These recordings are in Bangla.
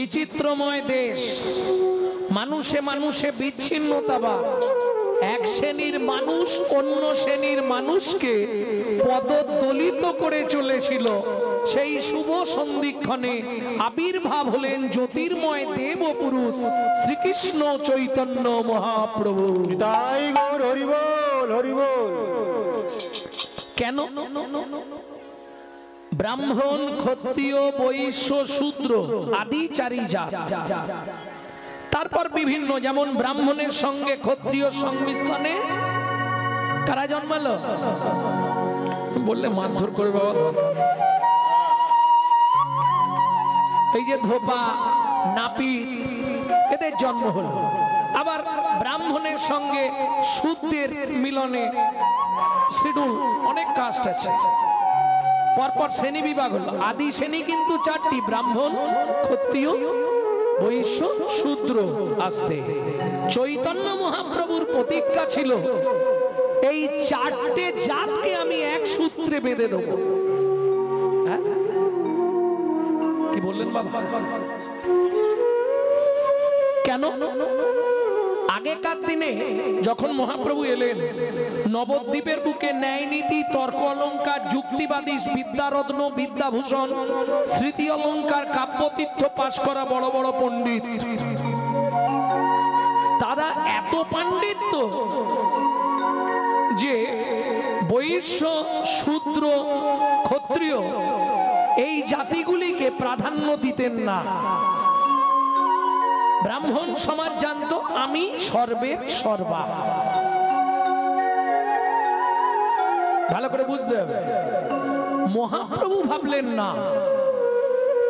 বিচিত্রময় দেশ, মানুষে মানুষে বিচ্ছিন্নতাবাদ, এক শ্রেণীর মানুষ অন্য শ্রেণীর মানুষকে পদদলিত করে চলেছিল। সেই শুভ সন্ধিক্ষণে আবির্ভাব হলেন জ্যোতির্ময় দেব পুরুষ শ্রীকৃষ্ণ চৈতন্য মহাপ্রভু। তাই গৌর হরি বল, হরি বল। কেন? ব্রাহ্মণ, ক্ষত্রিয়, বৈশ্য, শূদ্র আদি চারি জাত, তারপর বিভিন্ন, যেমন ব্রাহ্মণের সঙ্গে ক্ষত্রিয় সংমিশ্রণে কারা জন্মালো? বললে মারধর করে বাবা। এই যে ধোপা, নাপিত, এদের জন্ম হলো। আবার ব্রাহ্মণের সঙ্গে শূদ্রের মিলনে শিডিউল, অনেক কাস্ট আছে, পরপর শ্রেণী বিভাগ হলো। আদি শ্রেণী কিন্তু চারটি: ব্রাহ্মণ, ক্ষত্রিয়, বৈশ্য, শূদ্র। আসতে চৈতন্য মহাপ্রভুর প্রতিজ্ঞা ছিল, এই চারটে জাতকে আমি এক সূত্রে বেঁধে দেবো। কি বললেন বাবা? কেন? আগেকার দিনে যখন মহাপ্রভু এলেন, নবদ্বীপের বুকে ন্যায় নীতি, তর্ক অলঙ্কার, যুক্তিবাদী, বিদ্যারত্ন, বিদ্যাভূষণ, স্মৃতি অলঙ্কার, কাব্যতীর্থ পাশ করা বড় বড় পণ্ডিত, তারা এত পাণ্ডিত্য যে বৈশ্য, শূদ্র, ক্ষত্রিয় এই জাতিগুলিকে প্রাধান্য দিতেন না। ব্রাহ্মণ সমাজ জানতো আমি সর্বের সর্বা। ভালো করে বুঝতে হবে। মহাপ্রভু ভাবলেন না,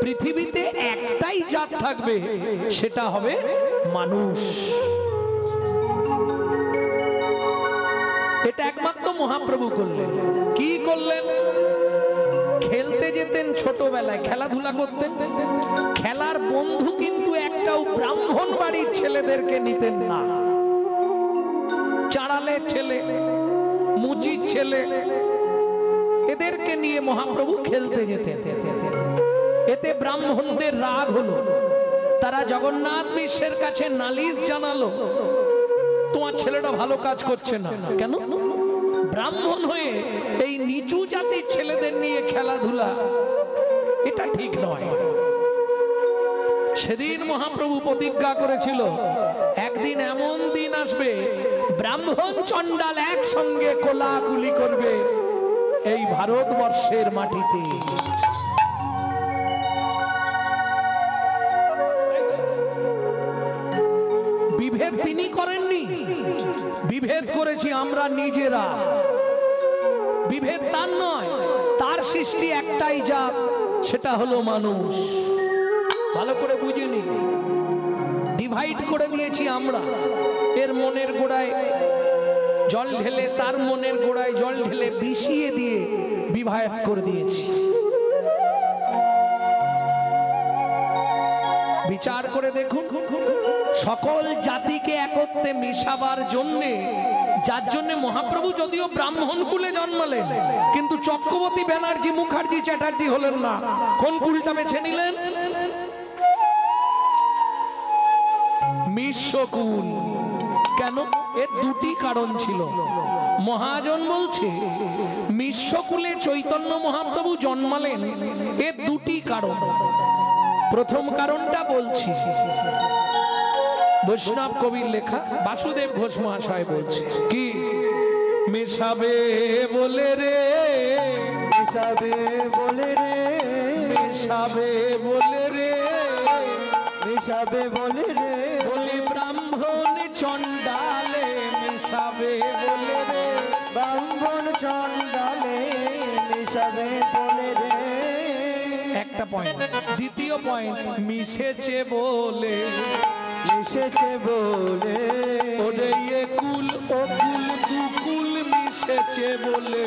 পৃথিবীতে একটাই জাত থাকবে, সেটা হবে মানুষ। এটা একমাত্র মহাপ্রভু করলেন। কি করলেন? খেলতে যেতেন, ছোটবেলায় খেলাধুলা করতেন, খেলার বন্ধু কিন্তু একটাও ব্রাহ্মণ বাড়ির ছেলেদেরকে নিতেন না। চাড়ালের ছেলে, মুচির ছেলে, এদেরকে নিয়ে মহাপ্রভু খেলতে যেতেন। এতে ব্রাহ্মণদের রাগ হলো, তারা জগন্নাথ মিশ্রের কাছে নালিশ জানালো, তোমার ছেলেটা ভালো কাজ করছে না। কেন? ব্রাহ্মণ হয়ে এই নিচু জাতির ছেলেদের নিয়ে খেলাধুলা, এটা ঠিক নয়। সেদিন মহাপ্রভু প্রতিজ্ঞা করেছিল, একদিন এমন দিন আসবে, ব্রাহ্মণ চণ্ডাল একসঙ্গে কোলাকুলি করবে এই ভারতবর্ষের মাটিতে। বিভেদ তিনি করেননি, বিভেদ করেছি আমরা নিজেরা। বিভেদ তার নয়, তার সৃষ্টি একটাই জাত, সেটা হলো মানুষ। ভালো করে বুঝিনি, ডিভাইড করে দিয়েছি আমরা। এর মনের গোড়ায় জল ঢেলে, তার মনের গোড়ায় জল ঢেলে বিষিয়ে দিয়ে বিভাগ করে দিয়েছি। বিচার করে দেখুন, সকল জাতিকে একত্রে মিশাবার জন্যে, যার জন্য মহাপ্রভু যদিও ব্রাহ্মণ কুলে জন্মালেন, কিন্তু চক্রবর্তী, ব্যানার্জি, মুখার্জি, চ্যাটার্জি হলেন না। কোন কুলটা বেছে নিলেন? মিশ্রকুল। কেন? এর দুটি কারণ ছিল। মহাজন বলছে মিশ্রকুলে চৈতন্য মহাপ্রভু জন্মালেন, এর দুটি কারণ। প্রথম কারণটা বলছি, বৈষ্ণব কবির লেখা, বাসুদেব ঘোষ মহাশয় বলছে কি, মেশাবে বলে রে, মেশাবে বলে রে, মেশাবে বলে রে, মেশাবে বলে রে, বলি ব্রাহ্মণ চণ্ডালে মেশাবে বলে রে, ব্রাহ্মণ চণ্ডালে মেশাবে বলে রে। একটা পয়েন্ট। দ্বিতীয় পয়েন্ট, মিশেছে বলে, মিশেছে বলে, ওরে একুল ওকুল দুকুল মিশেছে বলে,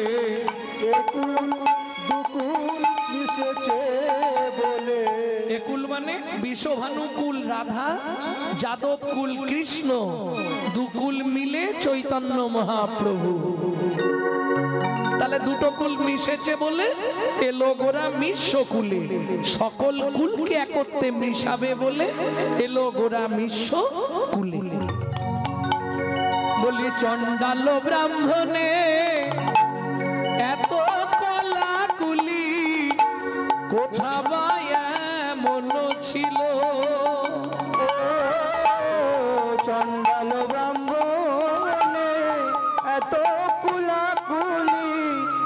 একুল দুকুল মিশেছে বলে। একুল মানে বিষভানুকুল রাধা, যাদব কুল কৃষ্ণ, দুকুল মিলে চৈতন্য মহাপ্রভু। তাহলে দুটো কুল মিশেছে বলে এলো গোরা মিশ্র কুলে, সকল কুলকে একত্রে মিশাবে বলে এলো গোরা মিশ্র কুলে। বলি চণ্ডাল ব্রাহ্মণে এত কলা কুলি কোথা বা এমন ছিল, চণ্ডাল ব্রাহ্মণে এত কুলাকুলি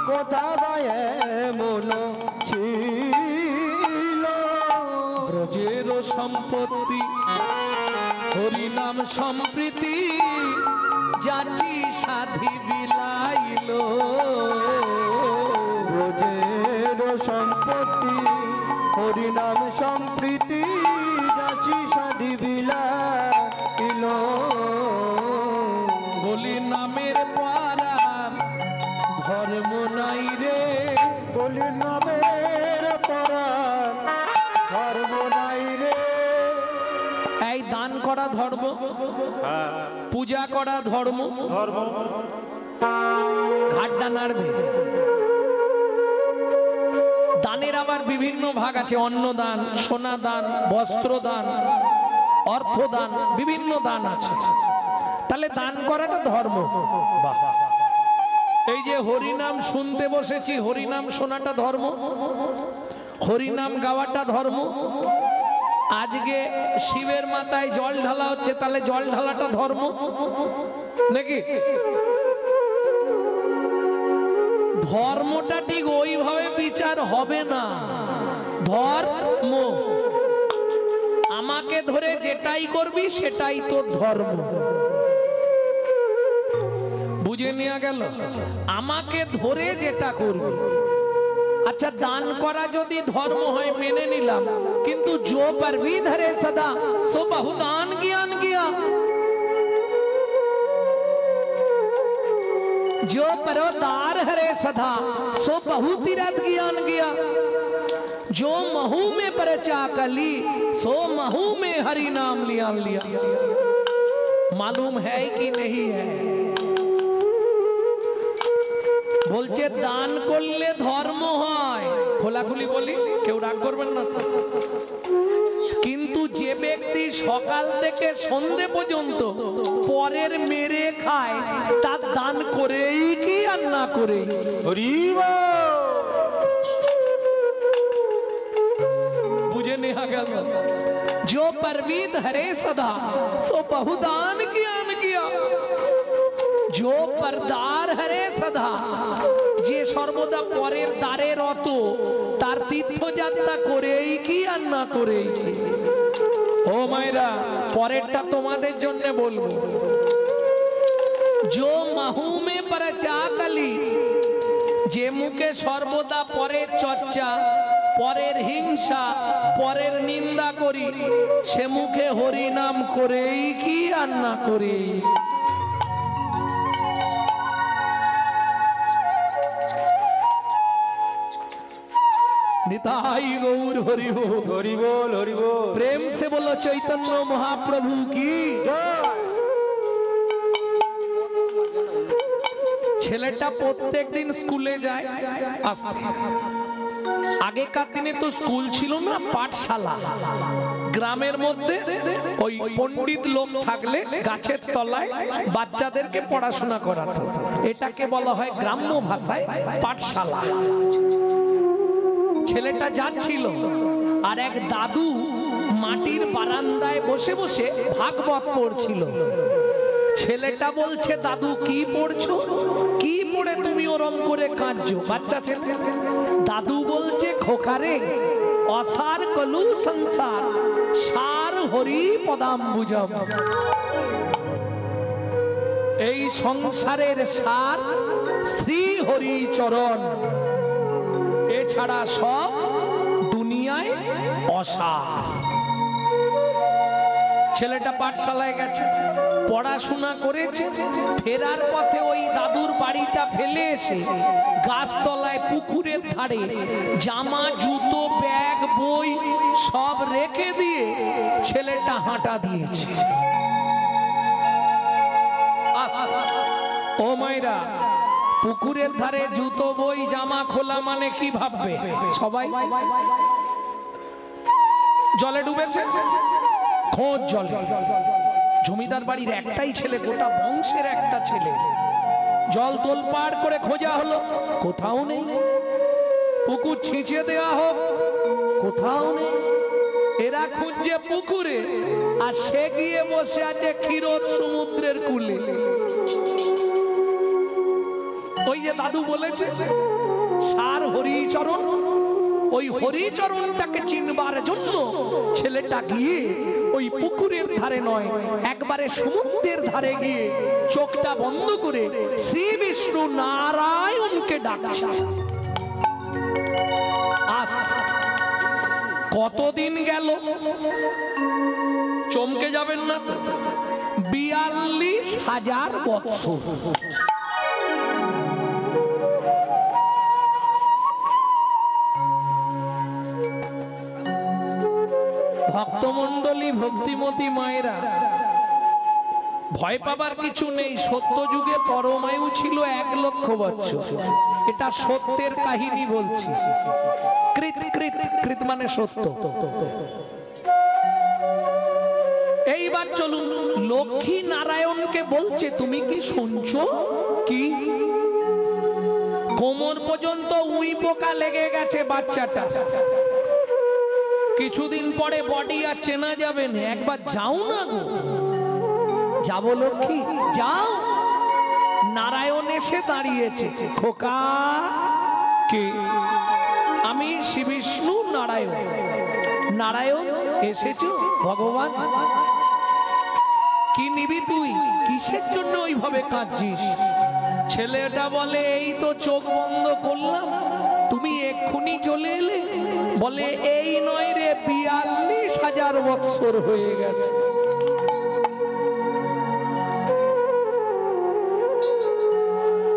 কোথা বা এমন ছিল। ব্রজের সম্পত্তি হরিনাম সম্প্রীতি যাচি সাধি বিলাইল, ব্রজের সম্পত্তি হরিনাম সম্প্রীতি যাচি সাধি বিলাইল। বলি নামের পারা ধর্ম নাই রে, বলি নামের পরা ধর্ম নাই রে। এই দান করা ধর্ম, পূজা করা ধর্ম, ঘাটটা নাড়বে। দানের আবার বিভিন্ন ভাগ আছে, অন্নদান, সোনা দান, বস্ত্র দান, অর্থ দান, বিভিন্ন দান আছে। তাহলে দান করাটা ধর্ম। এই যে হরিনাম শুনতে বসেছি, হরিনাম শোনাটা ধর্ম, হরিনাম গাওয়াটা ধর্ম। আজকে শিবের মাথায় জল ঢালা হচ্ছে, তাহলে জল ঢালাটা ধর্ম নাকি? ধর্মটা ঠিক ওইভাবে বিচার হবে না। ধর্ম আমাকে ধরে যেটাই করবি সেটাই তোর ধর্ম, বুঝে নেওয়া গেল? আমাকে ধরে যেটা করবি। अच्छा दान करा यदि धर्म है मेने निलाम, किंतु जो पर भी धरे सदा सो बहुदान ज्ञान किया। जो परोदार हरे सदा सो बहु तीरथ ज्ञान किया। जो महू में परचा कली सो महू में हरि नाम लिया लिया। मालूम है कि नहीं है? বলছে দান করলে ধর্ম হয়, খোলাখুলি বলি, কেউ রাগ করবেন না তো। কিন্তু যে ব্যক্তি সকাল থেকে সন্ধে পর্যন্ত পরের মেরে খায় তার দান করেই কি আর না করেই? বুঝে নেওয়া গেল? जो परवीत हरे सदा सो बहुदान ज्ञान किया। जो परदार हरे सदा जे सर्वदा परेर दारे रत तार तीर्थयात्रा करेई कि आर ना करेई। ओ मायरा परेरटा तोमादेर जन्य बोलबो। जो महू में परचा कली जे मुखे सर्वदा परेर चर्चा परेर हिंसा परेर निंदा करी से मुखे हरि नाम करेई कि आर ना करेई। निताई गौर हरि बोल, हरि बोल, हरि बोल। प्रेम से बोलो चैतन्य महाप्रभु की। ছেলেটা প্রত্যেক দিন স্কুলে যায় আসতে। আগেকার দিনে তো স্কুল ছিল না, পাঠশালা। গ্রামের মধ্যে ওই পণ্ডিত লোক থাকলে গাছের তলায় বাচ্চাদেরকে পড়াশোনা করাতো। এটাকে বলা হয় গ্রাম্য ভাষায় পাঠশালা। ছেলেটা যাচ্ছিল আর এক দাদু মাটির বারান্দায় বসে বসে ভাগবত পড়ছিল। ছেলেটা বলছে, দাদু কি পড়ছো? কি পড়ে তুমি ওরম করে কাঁদছো? বাচ্চা ছেলে। দাদু বলছে, খোকারে অসার কলু সংসার সার হরি পদাম্বুজম। এই সংসারের সার শ্রী হরি চরণ, এছাড়া সব দুনিয়ায় অসার। ছেলেটা পাঠশালায় গেছে, পড়াশোনা করেছে, ফেরার পথে ওই দাদুর বাড়িটা ফেলে এসে গাছতলায় পুকুরের ধারে জামা জুতো ব্যাগ বই সব রেখে দিয়ে ছেলেটা হাঁটা দিয়েছে। ও মাইরা পুকুরের ধারে জুতো বই জামা খোলা মানে কি ভাববে সবাই? জলে ডুবেছে, খোঁজ জলে। জমিদার বাড়ির একটাই ছেলে, গোটা বংশের একটা ছেলে। জল তোলপাড় করে খোঁজা হলো, কোথাও নেই। পুকুর ছিঁচে দেওয়া হোক, কোথাও নেই। এরা খুঁজছে পুকুরে, আর সে গিয়ে বসে আছে ক্ষীরোদ সমুদ্রের কূলে। ওই যে দাদু বলেছে সার হরিচরণ, ওই হরিচরণটাকে চিনবার জন্য ছেলেটা গিয়ে ওই পুকুরের ধারে নয়, একবারে সমুদ্রের ধারে গিয়ে চোখটা বন্ধ করে শ্রী বিষ্ণু নারায়ণকে ডাকছে। কতদিন গেল চমকে যাবেন না তো? ৪২,০০০ বৎসর। ভক্তমন্ডলী, ভক্তিমতী মায়েরা, ভয় পাবার কিছু নেই। সত্য যুগে পরমায়ু ছিল ১,০০,০০০ বছর। এটা সত্যের কাহিনী বলছি। কৃত কৃত কৃত মানে সত্য। এইবার চলুন, লক্ষ্মী নারায়ণকে বলছে তুমি কি শুনছো? কি কোমর পর্যন্ত উই পোকা লেগে গেছে বাচ্চাটা, কিছুদিন পরে বডি আর চেনা যাবে না, একবার যাও না গো। যাবো লক্ষ্মী, যাও। নারায়ণ এসে দাঁড়িয়েছে। খোকা, কে? আমি শ্রী বিষ্ণু নারায়ণ। নারায়ণ এসেছো ভগবান? কি নিবি তুই? কিসের জন্য ওইভাবে কাঁদছিস? ছেলেটা বলে এই তো চোখ বন্ধ করলাম, তুমি এক্ষুনি চলে এলে। বলে এই নয় রে, ৪২,০০০ বৎসর হয়ে গেছে।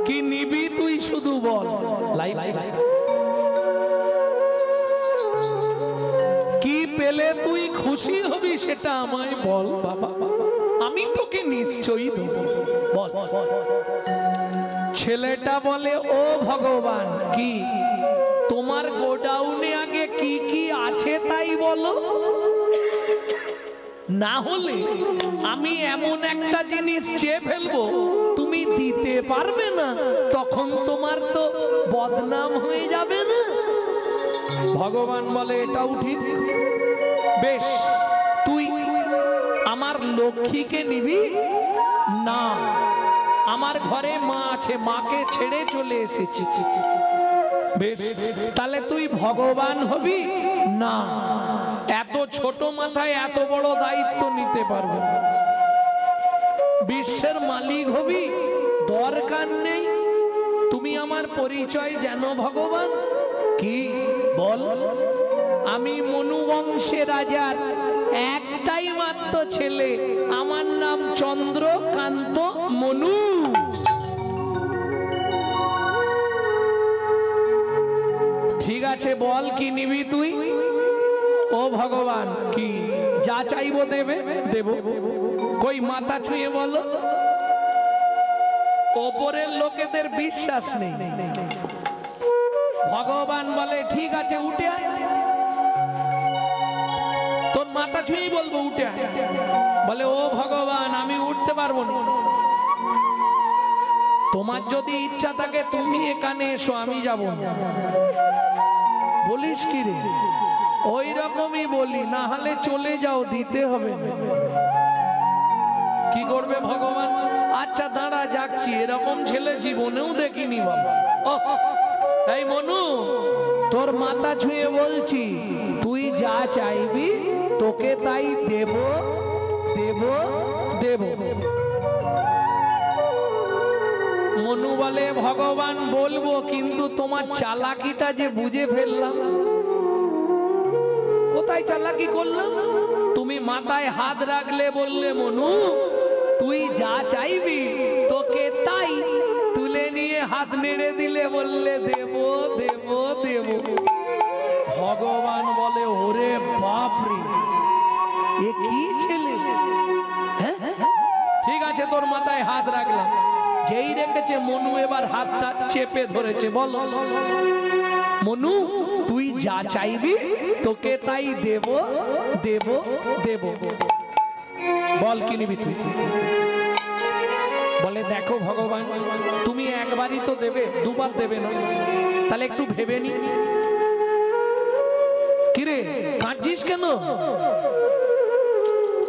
কি নিবি তুই শুধু বল। কি পেলে তুই খুশি হবি সেটা আমায় বল বাবা, আমি তোকে নিশ্চয়ই দেব। বল। ছেলেটা বলে ও ভগবান, কি তোমার গোডাউনে আগে কি কি আছে তাই বলো, না হলে আমি এমন একটা জিনিস চেয়ে ফেলবো তুমি দিতে পারবে না, তখন তোমার তো বদনাম হয়ে যাবে না। ভগবান বলে এটাও ঠিক, বেশ তুই আমার লক্ষ্মীকে নিবি না? আমার ঘরে মা আছে, মাকে ছেড়ে চলে এসেছি। বেশ, তাহলে তুই ভগবান হবি না? এত ছোট মাথায় এত বড় দায়িত্ব নিতে পারবে না। বিশ্বের মালিক হবি? দরকার নেই, তুমি আমার পরিচয় জানো ভগবান। কি বল? আমি মনু বংশের রাজার একটাই মাত্র ছেলে, আমার নাম চন্দ্রকান্ত মনু। ঠিক আছে, বল কি নিবি তুই? ও ভগবান, কি যা চাইবো দেবে? দেব। কই মাথা ছুঁয়ে বলো। ওপরের লোকেদের বিশ্বাস নেই। ভগবান বলে ঠিক আছে, উঠে আয়। তোর মাথা ছুঁয়েই বলবো উঠে আয়। বলে ও ভগবান, আমি উঠতে পারবো না। তোমার যদি ইচ্ছা থাকে তুমি এখানে এসো, আমি যাব না। বলিস কি রে? ওই রকমই বলি, না হলে চলে যাও, দিতে হবে। কি করবে ভগবান? আচ্ছা দাঁড়া, যাচ্ছি। এরকম ছেলে জীবনেও দেখিনি বাবা। এই মনু, তোর মাথা ছুঁয়ে বলছি, তুই যা চাইবি তোকে তাই দেব দেব দেব। মনু বলে ভগবান বলবো, কিন্তু তোমার চালাকিটা যে বুঝে ফেললাম। কোথায় চালাকি করলাম? তুমি মাথায় হাত রাখলে বললে মনু তুই যা চাইবি তোকে তাই, তুলে নিয়ে হাত নেড়ে দিলে বললে দেব দেব দেব। ভগবান বলে ওরে বাপরে, এ কি ছেলে। ঠিক আছে, তোর মাথায় হাত রাখলাম, যেই রেখেছে মনু এবার হাতটা চেপে ধরেছে। বল মনু, তুই যা চাইবি তোকে তাই দেব দেব দেব। বল কি নিবি তুই? বলে দেখো ভগবান, তুমি একবারই তো দেবে, দুবার দেবে না, তাহলে একটু ভেবে নি। কিরে কাঁদছিস কেন?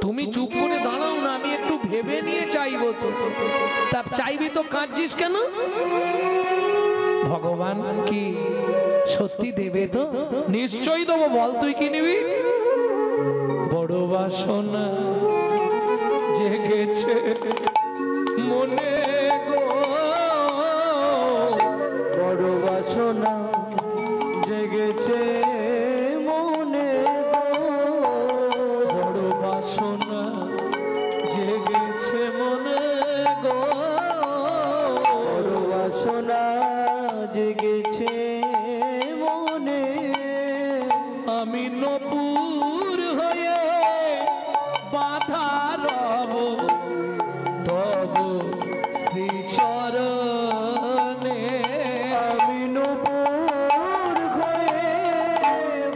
তুমি চুপ করে দাঁড়াও না, আমি একটু ভেবে নিয়ে চাইবো তো। তা চাইবি তো কাঁদছিস কেন? ভগবান কি সত্যি দেবে তো? নিশ্চয়ই দেবো। বল তুই কি নিবি? বড় বাসনা জেগেছে মনে গো, বড় বাসনা জেগেছে মনে গো, বড় বাসনা জেগেছে মনে গো, বড় বাসনা জেগেছে মনে। আমি নপুর হয়ে বাধা রব তব শ্রীচরণে। আমি নূপুর হয়ে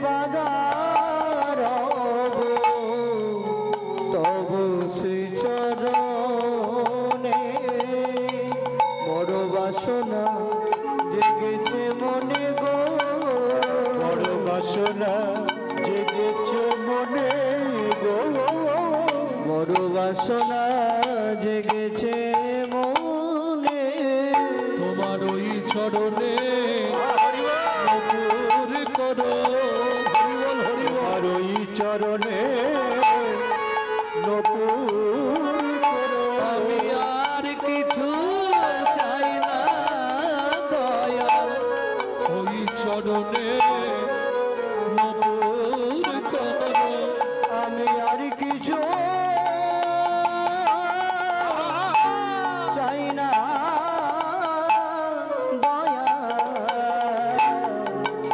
বাধা রব তব শ্রীচরণে। বড় বাসনা জেগেছে মনে গো, বড় বাসনা জেগেছে মনে গো, বড় বাসনা জেগেছে মনে। তোমার ওই চরণে নপুর করো, আর ওই চরণে নূপুর করো। আমি আর কিছু চাই না দয়াল, ওই চরণে নপুর করো। আমি আর কিছু চাই না দয়া,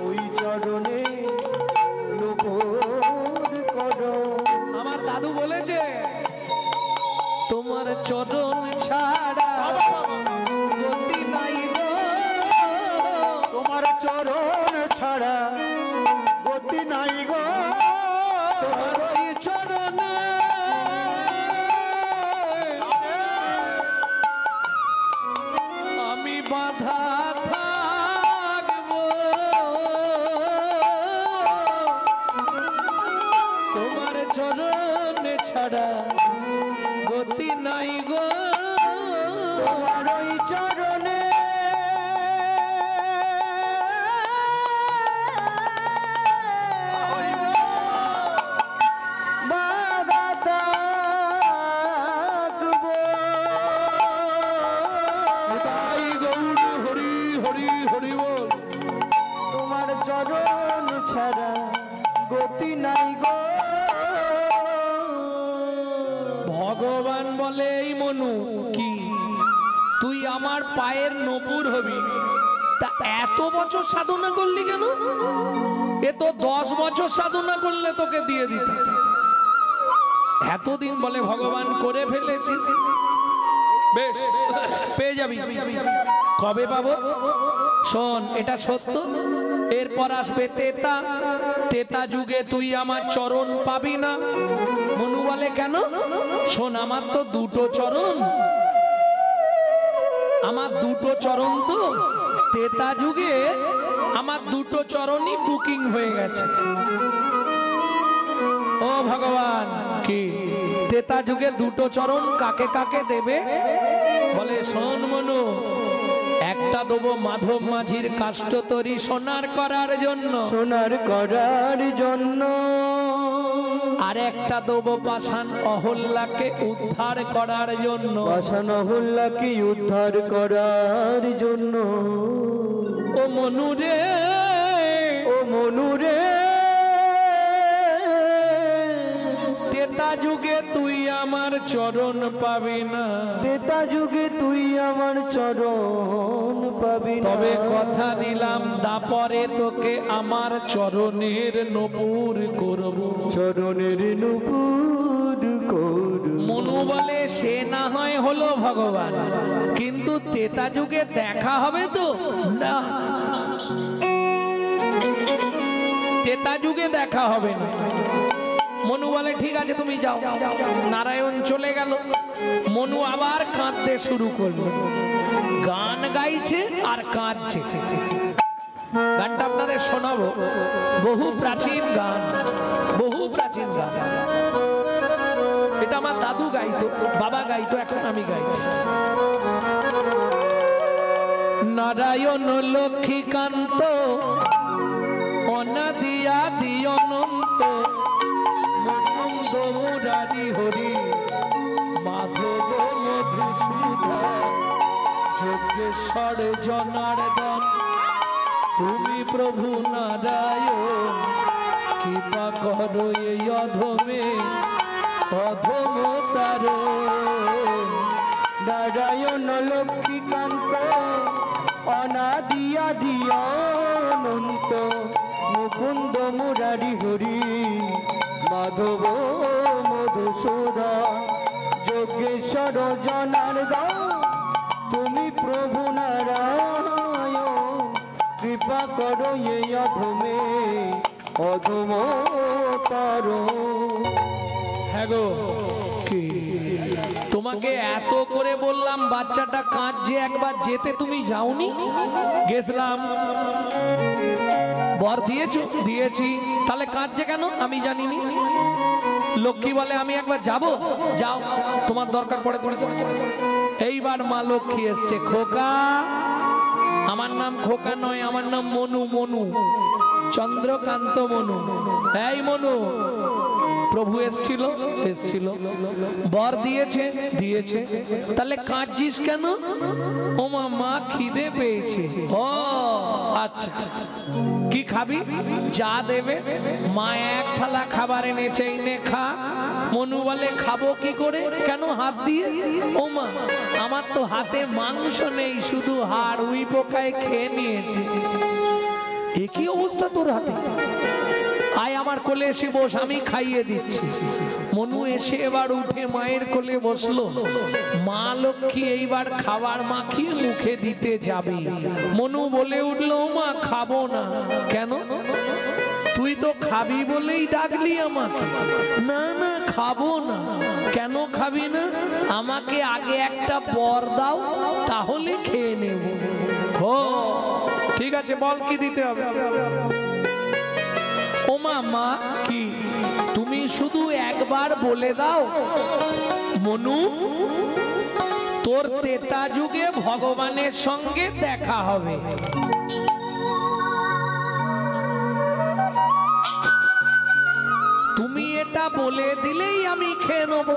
ওই চরণে নূপুর করো। আমার দাদু বলেছে তোমার চরণ ছাড়া গতি নাই গো, তোমার চরণ ছাড়া গতি নাই গো, তোমার ওই চরণে আমি বাধা থাকবো, তোমার চরণ ছাড়া গতি নাই গো, তোমার ওই চরণে বাধা থাকবো। তাই গৌর হরি হরি হরি বল। তোমার চরণ ছাড়া গতি নাই গো, ভগবান বলে এই মনু কি তুই আমার পায়ের নপুর হবি, তা এত বছর সাধনা করলি কেন? এ তো 10 বছর সাধনা করলে তোকে দিয়ে দিত। এতদিন বলে ভগবান করে ফেলেছি, বেশ পেয়ে যাবি। কবে পাবো? শোন, এটা সত্য। এরপর আসবে তেতা, তেতা যুগে তুই আমার চরণ পাবি না। মনু বলে কেন? শোন, আমার তো দুটো চরণ, আমার দুটো চরণ তো তেতা যুগে আমার দুটো চরণই বুকিং হয়ে গেছে। ও ভগবান, কি তেতা যুগে দুটো চরণ কাকে কাকে দেবে? বলে শোন মনু, একটা দেবো মাধব মাঝির কাষ্ঠতরী সোনার করার জন্য, সোনার করার জন্য, আর একটা দেবো পাষাণ অহল্যাকে উদ্ধার করার জন্য। পাষাণ অহল্যাকে উদ্ধার করার জন্য। ও মনু রে, ও মনু রে, তেতা যুগে তুই আমার চরণ পাবি না, তেতা যুগে তুই আমার চরণ পাবি না। তবে কথা দিলাম দাপরে তোকে আমার চরণের নপুর করব। চরণের নূপুর করব। মনু বলে সে না হয় হলো ভগবান, কিন্তু ত্রেতা যুগে দেখা হবে তো না, ত্রেতা যুগে দেখা হবে না। মনু বলে ঠিক আছে তুমি যাও। নারায়ণ চলে গেল, মনু আবার কাঁদতে শুরু করলো, গান গাইছে আর কাঁদছে। গানটা আপনাদের শোনাবো, বহু প্রাচীন গান, বহু প্রাচীন গান। এটা আমার দাদু গাইতো, বাবা গাইতো, এখন আমি গাইছি। নারায়ণ লক্ষ্মীকান্ত অনাদি আদি অনন্ত মুকুন্দ মুরারি হরি মাধব মধুসূদন যোগেশ্বর জনার্দন তুমি প্রভু নারায়ণ কৃপা করো এই অধমে অধমতার। নারায়ণ লক্ষ্মীকান্ত অনাদি আদি অনন্ত মুকুন্দ মুরারি হরি মাধব মধুসূদন যোগেশ্বর জনার্দন তুমি প্রভু নারায়ণ কৃপা করো এই অধমে অধমতার। হ্যাঁ গো, কি তোমাকে এত করে বললাম বাচ্চাটা কাঁদছে, একবার যেতে তুমি যাওনি? গেছিলাম, বর দিয়েছো? দিয়েছি, তাহলে কাঁদছে কেন? আমি জানিনি। লক্ষ্মী বলে আমি একবার যাব। যাও, তোমার দরকার পড়ে তুমি যাও। এইবার মা লক্ষ্মী এসছে, খোকা, আমার নাম খোকা নয়, আমার নাম মনু, মনু চন্দ্রকান্ত মনু। এই মনু, প্রভু এসছিল, এসছিল, বর দিয়েছে, দিয়েছে, তাহলে কাঁদছিস কেন? ও মা খিদে পেয়েছে। ও আচ্ছা, কি খাবি? যা দেবে। মা এক থালা খাবার এনেছে, এনে খা। মনু বলে খাবো কি করে? কেন হাত দিয়ে? ও মা, আমার তো হাতে মাংস নেই, শুধু হাড়, উই পোকায় খেয়ে নিয়েছে। এ কি অবস্থা তোর হাতে? আয় আমার কোলে এসে বস, আমি খাইয়ে দিচ্ছি। মনু এসে এবার উঠে মায়ের কোলে বসলো। মা লক্ষ্মী এইবার খাবার মাখিয়ে মুখে দিতে যাবে। মনু বলে উঠলো, মা খাবো না। কেন? তুই তো খাবি বলেই ডাকলি আমাকে। না না, খাবো না। কেন খাবি না? আমাকে আগে একটা বর দাও, তাহলে খেয়ে নেব। ও ঠিক আছে, বল কি দিতে হবে? ও মা, কি তুমি শুধু একবার বলে দাও, মনু তোর ত্রেতা যুগে ভগবানের সঙ্গে দেখা হবে। তুমি এটা বলে দিলেই আমি খেয়ে নেব।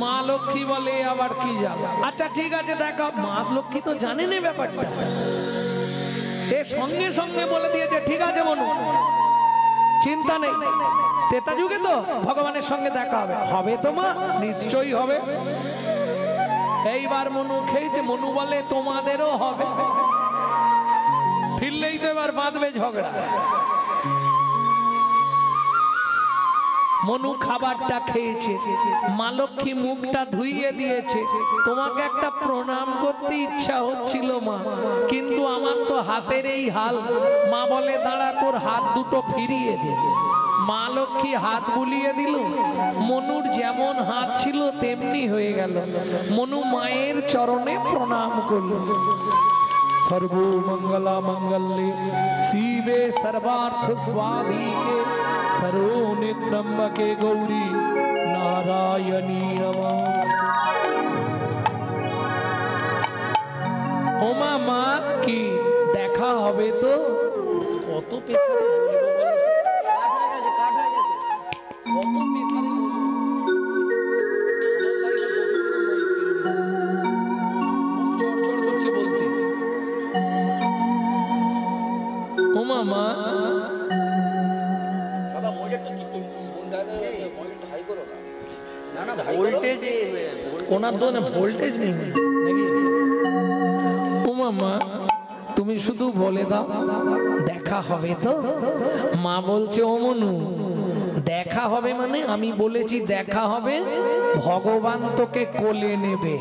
মা লক্ষ্মী বলে আবার কি যাবে? আচ্ছা ঠিক আছে, দেখা। মা লক্ষ্মী তো জানেন এই ব্যাপারটা, এ সঙ্গে সঙ্গে বলে দিয়েছে ঠিক আছে মনু, চিন্তা নেই, ত্রেতা যুগে তো ভগবানের সঙ্গে দেখা হবে। হবে তো মা? নিশ্চয়ই হবে। এইবার মনু খেয়েছে। মনু বলে তোমাদেরও হবে। ফিরলেই তো এবার বাঁধবে ঝগড়া। মনু খাবারটা খেয়েছে, মা লক্ষ্মী মুখটা ধুইয়ে দিয়েছে। তোমাকে একটা প্রণাম করতে ইচ্ছা হচ্ছিল মা, কিন্তু আমার তো হাতের এই হাল। মা বলে দাঁড়া, তোর হাত দুটো ফিরিয়ে দে। মা লক্ষ্মী হাত বুলিয়ে দিল। মনুর যেমন হাত ছিল তেমনি হয়ে গেল। মনু মায়ের চরণে প্রণাম করল। সর্বমঙ্গলা মঙ্গলে শিবে সর্বার্থ স্বাধিকে সর্বনে ত্রম্বকে গৌরী নারায়ণী নমঃ। ও মা, কি দেখা হবে তো? কত পেছনে বলতে। ও মা, ওনার তো ভোল্টেজ নেই নাকি? ও মা, তুমি শুধু বলে দাও দেখা হবে তো? মা বলছে ও মনু, দেখা হবে মানে আমি বলেছি দেখা হবে, ভগবান তোকে কোলে নেবে।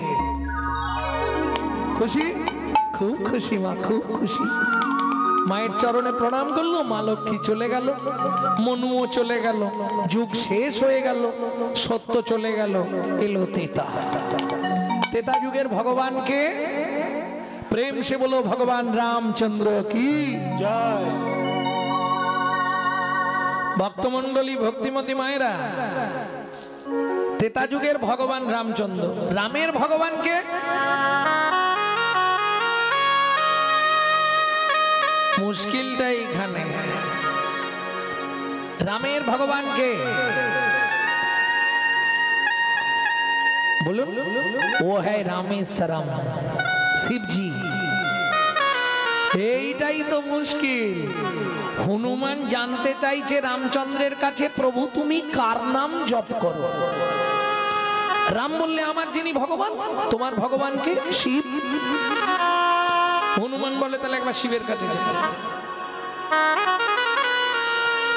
খুশি? খুব খুশি মা, খুব খুশি। মায়ের চরণে প্রণাম করলো, মা লক্ষ্মী চলে গেল, মনুও চলে গেল, যুগ শেষ হয়ে গেল, সত্য চলে গেল, এলো তেতা। তেতা যুগের ভগবানকে প্রেম সে বলো ভগবান রামচন্দ্র কি জয়। ভক্তমন্ডলী, ভক্তিমতী মায়েরা, তেতা যুগের ভগবান রামচন্দ্র, রামের ভগবানকে মুশকিলটা এইখানে। রামের ভগবানকে বলুন, ও হ্যাঁ রামেশ্বরম, শিবজি। এইটাই তো মুশকিল। হনুমান জানতে চাইছে রামচন্দ্রের কাছে, প্রভু তুমি কার নাম জপ করো? রাম বললে আমার যিনি ভগবান, তোমার ভগবানকে শিব। হনুমান বলে তাহলে একবার শিবের কাছে যাই।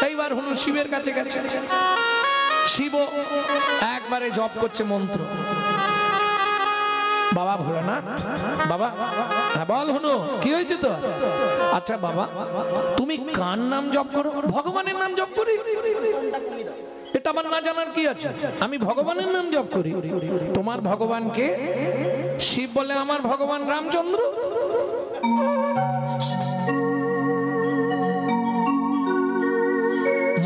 এইবার হনু শিবের কাছে গেছে, শিব একবারে জপ করছে মন্ত্র। বাবা ভোলানাথ, বাবা হ্যাঁ বল হনু কি হয়েছে তো? আচ্ছা বাবা তুমি কার নাম জপ করো? ভগবানের নাম জপ করি। এটা আমার না জানার কি আছে, আমি ভগবানের নাম জপ করি। তোমার ভগবানকে শিব বলে আমার ভগবান রামচন্দ্র।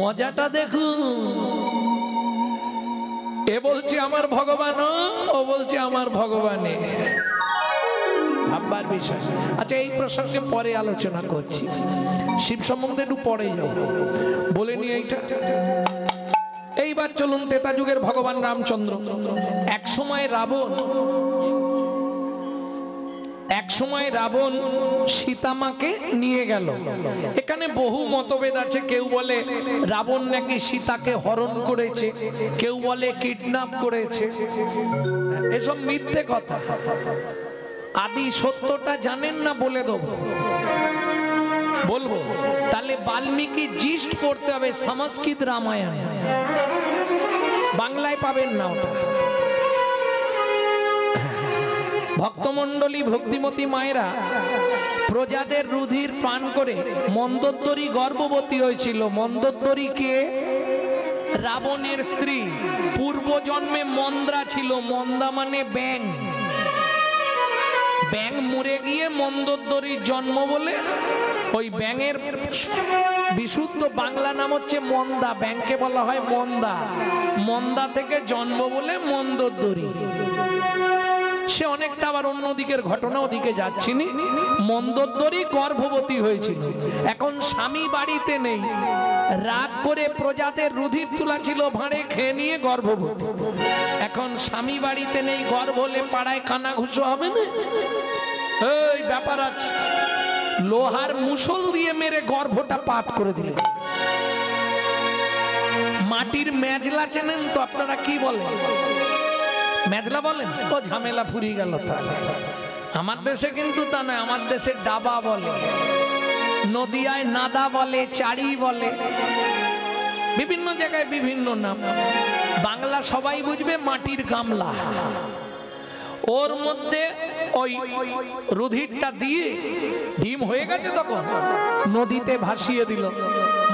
মজাটা দেখুন, এ বলছে আমার ভগবান, ও বলছে আমার ভগবানে। ভাববার বিষয়। আচ্ছা এই প্রসঙ্গে পরে আলোচনা করছি, শিব সম্বন্ধে একটু পরে যাব, বলে নিয়ে এইটা। এইবার চলুন তেতা যুগের ভগবান রামচন্দ্র। এক সময় রাবণ সীতামাকে নিয়ে গেল। এখানে বহু মতভেদ আছে, কেউ বলে রাবণ নাকি সীতাকে হরণ করেছে, কেউ বলে কিডন্যাপ করেছে। এসব মিথ্যে কথা। আদি সত্যটা জানেন না বলে দেবো, বলবো তাহলে বাল্মীকি জিস্ট পড়তে হবে, সংস্কৃত রামায়ণ, বাংলায় পাবেন না ওটা। ভক্তমন্ডলী, ভক্তিমতী মায়েরা, প্রজাদের রুধির পান করে মন্দোদরী গর্ভবতী হয়েছিল। মন্দোদরী কে? রাবণের স্ত্রী। পূর্ব জন্মে মন্দ্রা ছিল, মন্দা মানে ব্যাং। ব্যাং মরে গিয়ে মন্দোদরীর জন্ম বলে, ওই ব্যাঙের বিশুদ্ধ বাংলা নাম হচ্ছে মন্দা, ব্যাংকে বলা হয় মন্দা। মন্দা থেকে জন্ম বলে মন্দোদরী। সে অনেকটা আবার অন্যদিকের ঘটনা, ওদিকে যাচ্ছিনি। মন্দোদরী গর্ভবতী হয়েছিল। এখন স্বামী বাড়িতে নেই, রাগ করে প্রজাদের রুধির তুলা ছিল ভাঁড়ে, খেয়ে নিয়ে গর্ভবতী। এখন স্বামী বাড়িতে নেই, গর্ভ হলে পাড়ায় কানাঘুষো হবে না? এই ব্যাপার আছে। লোহার মুসল দিয়ে মেরে গর্ভটা পাত করে দিলে। মাটির মেজলা চেনেন তো আপনারা? কি বলেন? মেজলা বলেন? ও ঝামেলা ফুরিয়ে গেল। তাহলে আমার দেশে কিন্তু তা নয়, আমার দেশে ডাবা বলে, নদিয়ায় নাদা বলে, চাড়ি বলে, বিভিন্ন জায়গায় বিভিন্ন নাম। বাংলা সবাই বুঝবে, মাটির গামলা। ওর মধ্যে ওই রুধিরটা দিয়ে ডিম হয়ে গেছে, তখন নদীতে ভাসিয়ে দিল।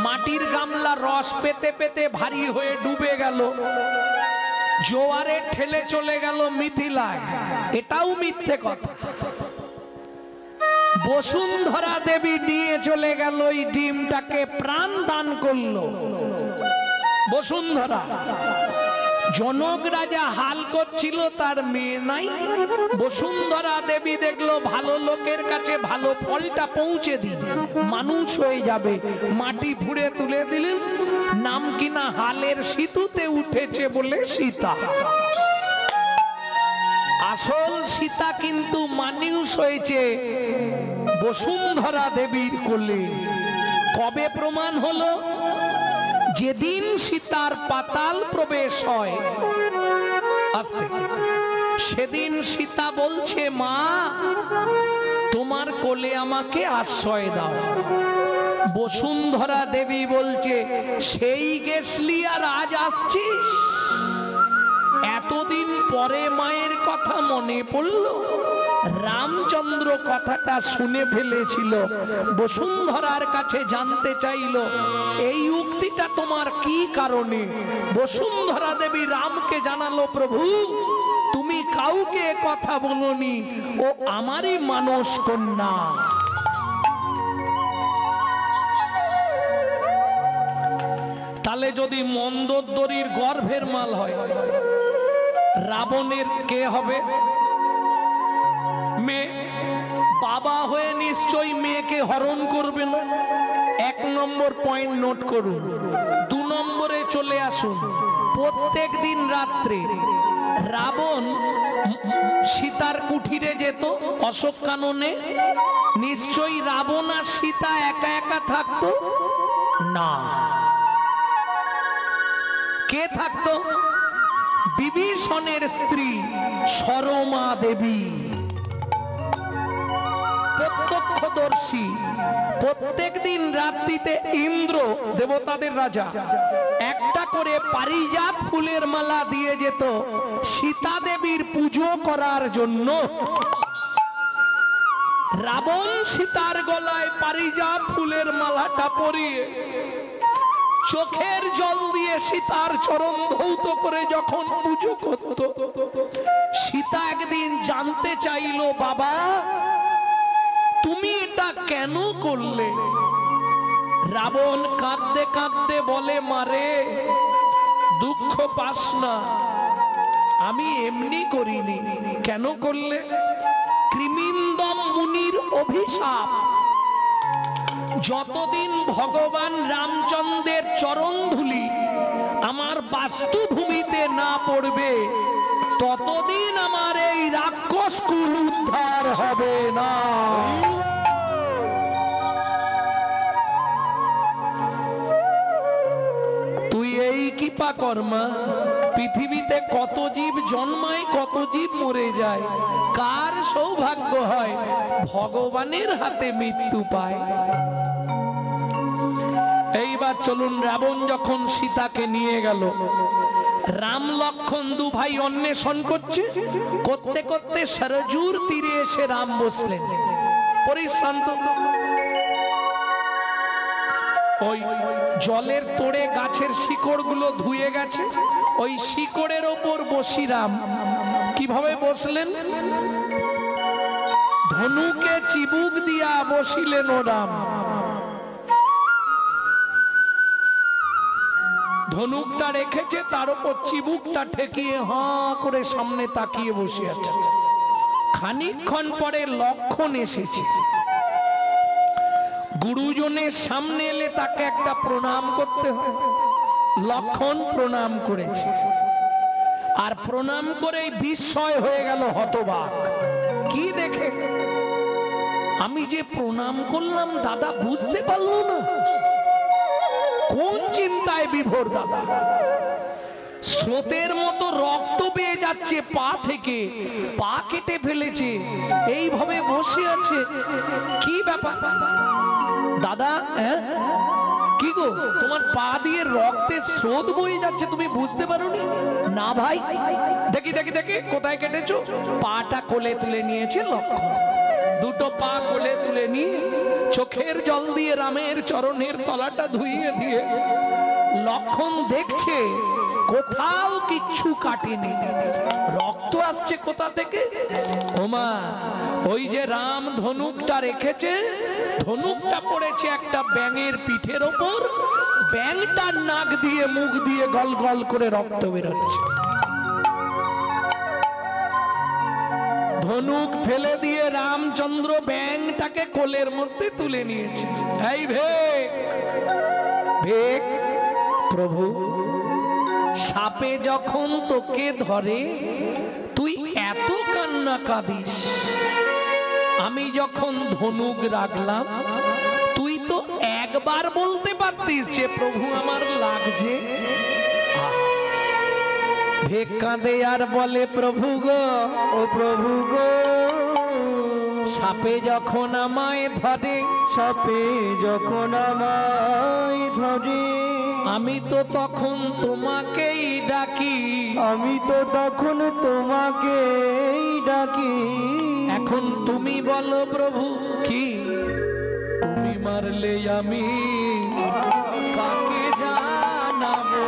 মাটির গামলা রস পেতে পেতে ভারী হয়ে ডুবে গেল, জোয়ারে ঠেলে চলে গেল মিথিলায়। এটাও মিথ্যে কথা। বসুন্ধরা দেবী নিয়ে চলে গেল ওই ডিমটাকে, প্রাণ দান করলো বসুন্ধরা। জনক রাজা হাল করছিল, তার মেয়ে নাই। বসুন্ধরা দেবী দেখলো ভালো লোকের কাছে ভালো ফলটা পৌঁছে দিন, মানুষ হয়ে যাবে। মাটি ফুঁড়ে তুলে দিলেন, নাম কিনা হালের সিঁতুতে উঠেছে বলে সীতা। আসল সীতা কিন্তু মানুষ হয়েছে বসুন্ধরা দেবীর কোলে। কবে প্রমাণ হলো? যেদিন সীতার পাতাল প্রবেশ হয়, আস্তে, সেদিন সীতা বলছে, মা তোমার কোলে আমাকে আশ্রয় দাও। বসুন্ধরা দেবী বলছে, সেই গেছলি আর আজ আসছিস? এতদিন পরে মায়ের কথা মনে পড়ল। রামচন্দ্র কথাটা শুনে ফেলেছিল, বসুন্ধরার কাছে জানতে চাইল এই উক্তিটা তোমার কি কারণে। বসুন্ধরা দেবী রামকে জানালো, প্রভু তুমি কাউকে কথা বলনি, ও আমারই মানস কন্যা। তাহলে যদি মন্দোদরীর গর্ভের মাল হয়, রাবণের কে হবে? মেয়ে। বাবা হয়ে নিশ্চয়ই মেয়েকে হরণ করবে না। 1 নম্বর পয়েন্ট নোট করুন। 2 নম্বরে চলে আসুন। প্রত্যেক দিন রাত্রে রাবণ সীতার কুঠিরে যেত অশোক কাননে। নিশ্চয়ই রাবণ আর সীতা একা একা থাকতো না। কে থাকতো? বিভীষণের স্ত্রী সরমা দেবী, প্রত্যক্ষদর্শী। প্রত্যেক দিন রাত্রিতে ইন্দ্র, দেবতাদের রাজা, একটা করে পারিজাত ফুলের মালা দিয়ে যেত সীতা দেবীর পুজো করার জন্য। রাবণ সীতার গলায় পারিজাত ফুলের মালাটা পরিয়ে চোখের জল দিয়ে সীতার চরণ ধৌত করে যখন পুজো করত, সীতা একদিন জানতে চাইল, বাবা তুমি এটা কেন করলে? রাবণ কাঁদতে কাঁদতে বলে, মারে দুঃখ পাস না, আমি এমনি করিনি। কেন করলে? কৃমিন্দম মুনির অভিশাপ। যতদিন ভগবান রামচন্দ্রের চরণ ধুলি আমার বাস্তুভূমিতে না পড়বে, ততদিন আমার এই রাক্ষস কুল উদ্ধার হবে না। তুই এই কৃপা কর্মা। পৃথিবীতে কত জীব জন্মায়, কত জীব মরে যায়, কার সৌভাগ্য হয় ভগবানের হাতে মৃত্যু পায়। এইবার চলুন, রাবণ যখন সীতাকে নিয়ে গেল, রাম লক্ষণ 2 ভাই অন্বেষণ করছে। করতে করতে সরজুর তীরে এসে রাম বসলেন পরিশ্রান্ত। ওই জলের তোড়ে গাছের শিকড় গুলো ধুয়ে গেছে, ওই শিকড়ের ওপর বসি রাম। কিভাবে বসলেন? ধনুকে চিবুক দিয়া বসিলেন ও রাম। ধনুকটা রেখেছে, তার উপর চিবুকটা ঠেকিয়ে হাঁ করে সামনে তাকিয়ে বসে আছে। খানিকক্ষণ পরে লক্ষণ এসেছে। গুরুজনের সামনে এলে তাকে একটা প্রণাম করতে হয়। লক্ষণ প্রণাম করেছে, আর প্রণাম করেই বিস্ময় হয়ে গেল হতবাক। কি দেখে? আমি যে প্রণাম করলাম দাদা বুঝতে পারলো না। কোন চিন্তায় বিভোর দাদা? স্রোতের মতো রক্ত বেয়ে যাচ্ছে পা থেকে, পা কেটে ফেলেছে, এইভাবে বসে আছে। কি ব্যাপার দাদা? কি গো, তোমার পা দিয়ে রক্তের স্রোত বয়ে যাচ্ছে, তুমি বুঝতে পারোনি? না ভাই, দেখি দেখি দেখি কোথায় কেটেছো? পাটা কোলে তুলে নিয়েছে লক্ষণ। 2টো পা কোলে তুলে নিয়ে চোখের জল দিয়ে রামের চরণের তলাটা ধুইয়ে দিয়ে লক্ষণ দেখছে কোথাও কিচ্ছু কাটেনি। রক্ত আসছে কোথা থেকে? ওমা, ওই যে রাম ধনুকটা রেখেছে, ধনুকটা পড়েছে একটা ব্যাঙের পিঠের ওপর। ব্যাঙটার নাক দিয়ে মুখ দিয়ে গল গল করে রক্ত বেরোচ্ছে। ধনুক ফেলে দিয়ে রামচন্দ্র ব্যাঙটাকে কোলের মধ্যে তুলে নিয়েছে। এই ভেক ভেক, প্রভু সাপে যখন তোকে ধরে তুই এত কান্না কাঁদিস, আমি যখন ধনুক রাখলাম তুই তো একবার বলতে পারতিস যে প্রভু আমার লাগছে। ভেক কাঁদে আর বলে, প্রভু গো, ও প্রভু গো, সাপে যখন আমায় ধরে, সাপে যখন আমায় ধরে, আমি তো তখন তোমাকেই ডাকি, আমি তো তখন তোমাকেই ডাকি। এখন তুমি বলো প্রভু কি, তুমি মারলে আমি কাকে জানাবো,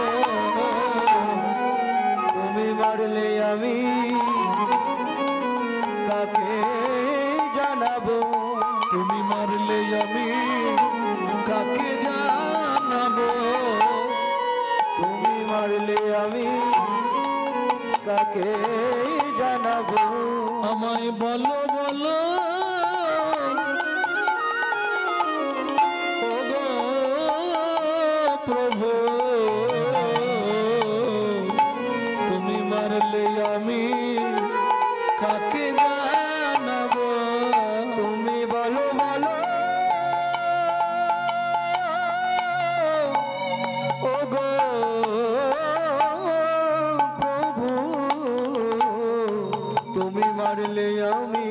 তুমি মারলে আমি কাকে জানাবো, তুমি মারলে আমি কাকে জানাবো, তুমি মারলে আমি কাকে জানাবো। আমায় বলো বলো ও গো প্রভু, তুমি মারলে আমি কাকে জানাবো, তুমি বলো বলো ও গো প্রভু, তুমি মারলে আমি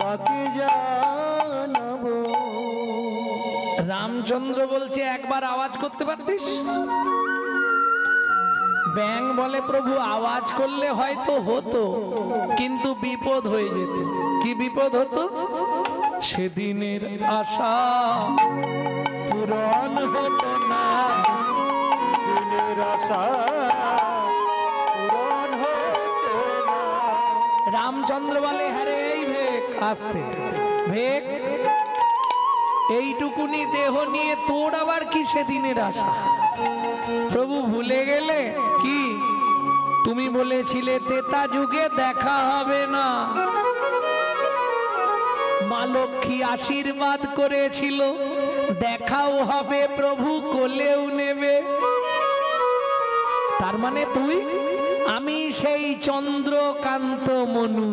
কাকে জানাবো। রামচন্দ্র বলছে একবার আওয়াজ করতে পারতিস? ব্যাং বলে প্রভু আওয়াজ করলে হয়তো হতো, কিন্তু বিপদ হয়ে যেত। কি বিপদ হতো? সেদিনের আশা পূরণ হতো না, দিনের আশা পূরণ হতো না। রামচন্দ্র বলে হ্যারে এই ভেক, আসতে ভেক, এইটুকুনি দেহ নিয়ে তোর আবার কি সেদিনের আশা? প্রভু ভুলে গেলে কি? তুমি বলেছিলে তেতা যুগে দেখা হবে না, মা লক্ষ্মী আশীর্বাদ করেছিল দেখাও হবে, প্রভু কোলেও নেবে। তার মানে তুই, আমি সেই চন্দ্রকান্ত মনু।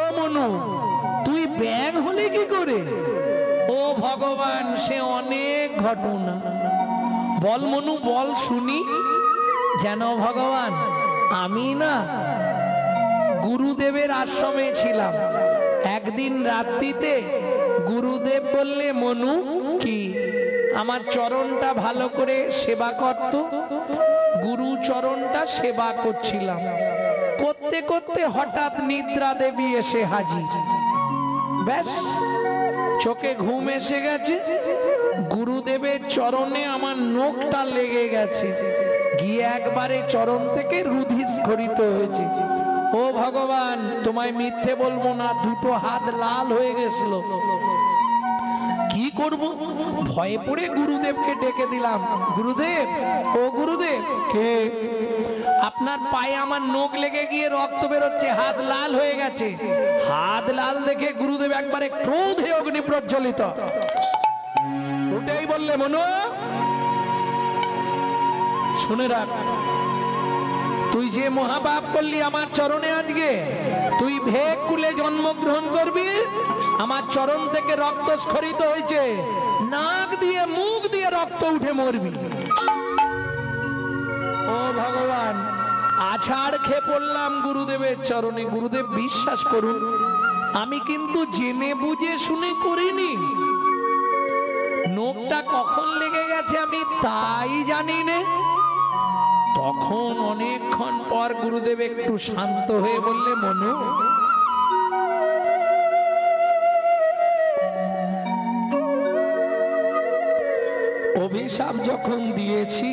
ও মনু, তুই ব্যাং হলে কি করে? ও ভগবান, সে অনেক ঘটনা। বল মনু বল শুনি। যেন ভগবান, আমি না গুরুদেবের আশ্রমে ছিলাম, একদিন রাত্রিতে গুরুদেব বললে মনু কি আমার চরণটা ভালো করে সেবা করত। গুরু চরণটা সেবা করছিলাম, করতে করতে হঠাৎ নিদ্রা দেবী এসে হাজির। ব্যাস চোখে ঘুম এসে গেছে, গুরুদেবের চরণে আমার নখটা লেগে গেছে, গিয়ে একবারে চরণ থেকে রুধিস্খলিত হয়েছে। ও ভগবান, তোমায় মিথ্যে বলবো না, দুটো হাত লাল হয়ে গেছিল। কি করব? ভয়ে পড়ে গুরুদেবকে ডেকে দিলাম, গুরুদেব, ও গুরুদেব। কে? আপনার পায়ে আমার নখ লেগে গিয়ে রক্ত বেরোচ্ছে, হাত লাল হয়ে গেছে। হাত লাল দেখে গুরুদেব একবারে ক্রোধে অগ্নি প্রজ্বলিত, ওটাই বললে মনু শুনে রাখ, তুই যে মহাপাপ করলি আমার চরণে, আজকে তুই ভেক কুলে জন্মগ্রহণ করবি, আমার চরণ থেকে রক্ত স্খলিত হয়েছে, নাক দিয়ে মুখ দিয়ে রক্ত উঠে মরবি। ও ভগবান, আছাড় খেয়ে পড়লাম গুরুদেবের চরণে। গুরুদেব বিশ্বাস করুন, আমি কিন্তু জেনে বুঝে শুনে করিনি। নখটা কখন লেগে গেছে আমি তাই জানি না। তখন অনেকক্ষণ পর গুরুদেব একটু শান্ত হয়ে বললে, মনু, অভিশাপ যখন দিয়েছি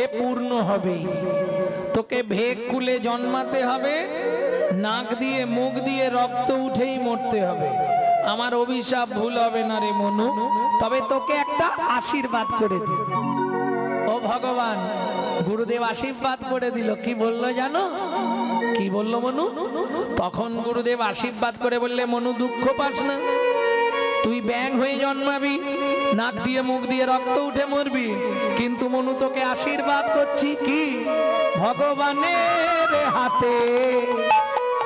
এ পূর্ণ হবে, তোকে ভেক কুলে জন্মাতে হবে, নাক দিয়ে মুখ দিয়ে রক্ত উঠেই মরতে হবে। আমার অভিশাপ ভুল হবে না রে মনু, তবে তোকে একটা আশীর্বাদ করে দিই। ও ভগবান, গুরুদেব আশীর্বাদ করে দিল। কি বললো জানো? কি বললো মনু? তখন গুরুদেব আশীর্বাদ করে বললে, মনু দুঃখ পাস না, তুই ব্যাং হয়ে জন্মাবি, নাক দিয়ে মুখ দিয়ে রক্ত উঠে মরবি, কিন্তু মনু তোকে আশীর্বাদ করছি কি, ভগবানের হাতে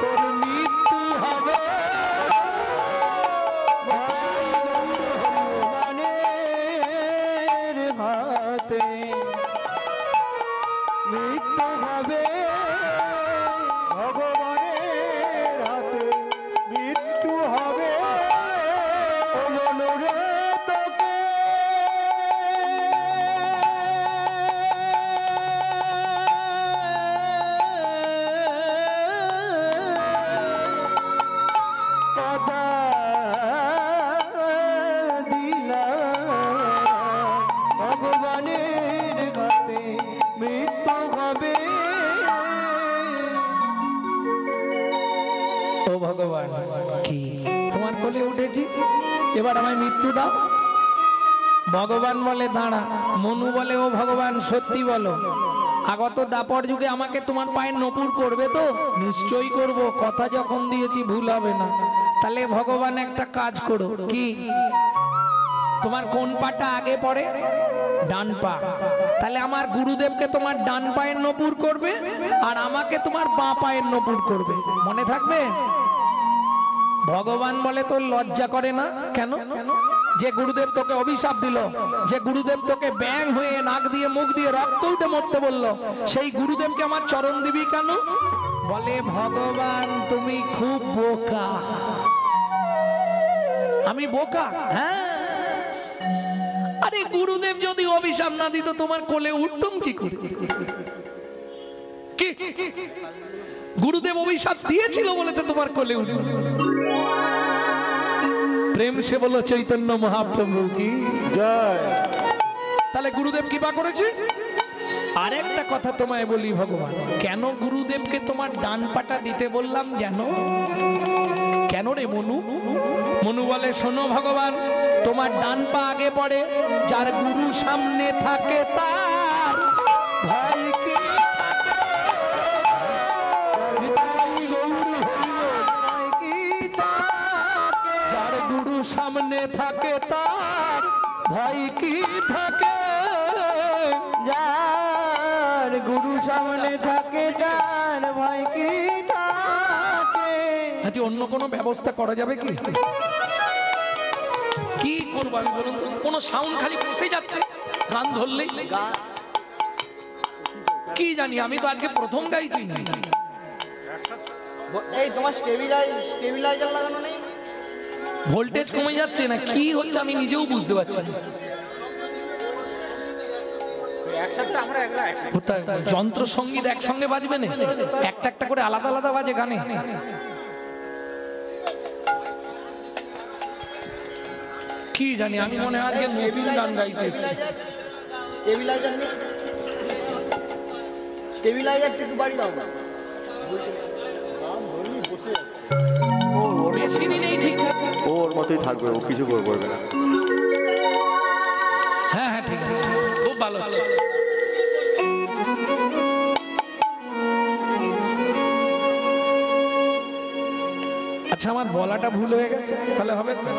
তোর মৃত্যু হবে। ভগবানের হাতে মৃত্যু হবে। ভগবান কি তোমার কোলে উঠেছি, এবার আমায় মৃত্যু দাও। ভগবান বলে দাঁড়া। মনু বলে ও ভগবান সত্যি বলো, আগত দাপর যুগে আমাকে তোমার পায়ে নপুর করবে তো? নিশ্চয়ই করব, কথা যখন দিয়েছি ভুল হবে না। তাহলে ভগবান একটা কাজ করো। কি? তোমার কোন পাটা আগে পড়ে? ডান পা। তাহলে আমার গুরুদেবকে তোমার ডান পায়ের নপুর করবে, আর আমাকে তোমার বাঁ পায়ের নপুর করবে। মনে থাকবে? ভগবান বলে তোর লজ্জা করে না? কেন? যে গুরুদেব তোকে অভিশাপ দিল, যে গুরুদেব তোকে ব্যাং হয়ে নাক দিয়ে মুখ দিয়ে রক্ত উঠে মরতে বললো, সেই গুরুদেবকে আমার চরণ দিবি কেন? বলে ভগবান তুমি খুব বোকা। আমি বোকা? হ্যাঁ। আরে গুরুদেব যদি অভিশাপ না দিত তোমার কোলে উঠতাম কি করে? কি গুরুদেব অভিশাপ দিয়েছিল বলে তো তোমার কোলে উঠল। প্রেম সে বলো চৈতন্য মহাপ্রভু কি জয়। তাহলে গুরুদেব কৃপা করেছে। আরেকটা কথা তোমায় বলি, ভগবান কেন গুরুদেবকে তোমার ডান পাটা দিতে বললাম জানো? কেন রে মনু? মনু বলে শোনো ভগবান, তোমার ডান পা আগে পড়ে, যার গুরু সামনে থাকে তার ভাই কি সামনে থাকে তার ভাই কি থাকে? যার গুরু সামনে থাকে তার ভাই কি থাকে? আচ্ছা অন্য কোনো ব্যবস্থা করা যাবে কি? কি করবো আমি বলুন তো? কোন সাউন্ড খালি বসে যাচ্ছে, গান ধরলেই কি জানি। আমি তো আজকে প্রথম গাইছি। এই তোমার স্টেবিলাইজার লাগানো নেই? ভোল্টেজ কমে যাচ্ছে না কি হচ্ছে আমি নিজেও বুঝতে পারছি না। যন্ত্র সঙ্গীত একসঙ্গে বাজবে না, একটা একটা করে আলাদা আলাদা বাজে গানে। কি জানি আমি মনে হয় আজকে নতুন গান গাইতে এসেছি। স্টেবিলাইজার একটু বাড়ি দাও। বেশি দিনেই ঠিক ওর মতোই থাকবে, ও কিছু করবে না। হ্যাঁ হ্যাঁ ঠিক আছে, খুব ভালো হচ্ছে। আচ্ছা আমার বলাটা ভুল হয়ে গেছে, তাহলে হবে তো?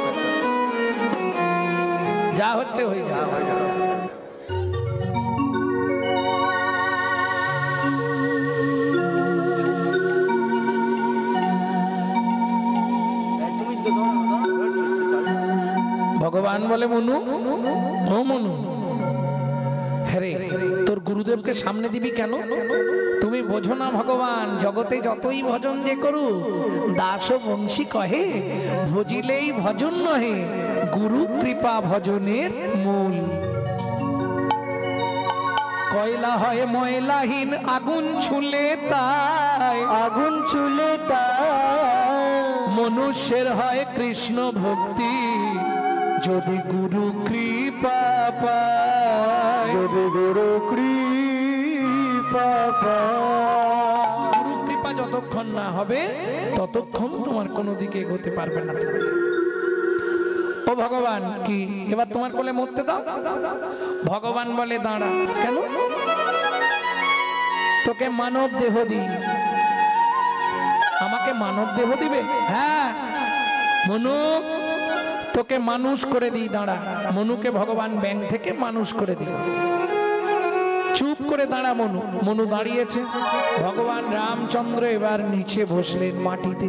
যা হচ্ছে হয়ে যা। ভগবান বলে মনু, ও মনু, হ্যাঁ তোর গুরুদেবকে সামনে দিবি কেন? তুমি বোঝো না ভগবান, জগতে যতই ভজন যে করু দাস বংশী কহে, ভজিলেই ভজন নহে গুরু কৃপা ভজনের মূল। কয়লা হয় ময়লাহীন আগুন ছুলে তাই, আগুন চুলে তাই মনুষ্যের হয় কৃষ্ণ ভক্তি যদি গুরু কৃপা পায়। যদি গুরু কৃপা পায়। গুরু কৃপা যতক্ষণ না হবে ততক্ষণ তোমার কোনো দিকে এগোতে পারবে না। ও ভগবান কি এবার তোমার কোলে মরতে দাও? ভগবান বলে দাঁড়া। কেন? তোকে মানব দেহ দি। আমাকে মানব দেহ দিবে? হ্যাঁ মনু তোকে মানুষ করে দিই, দাঁড়া। মনুকে ভগবান ব্যাং থেকে মানুষ করে দিল। চুপ করে দাঁড়া মনু। মনু দাঁড়িয়েছে। ভগবান রামচন্দ্র এবার নিচে বসলেন মাটিতে।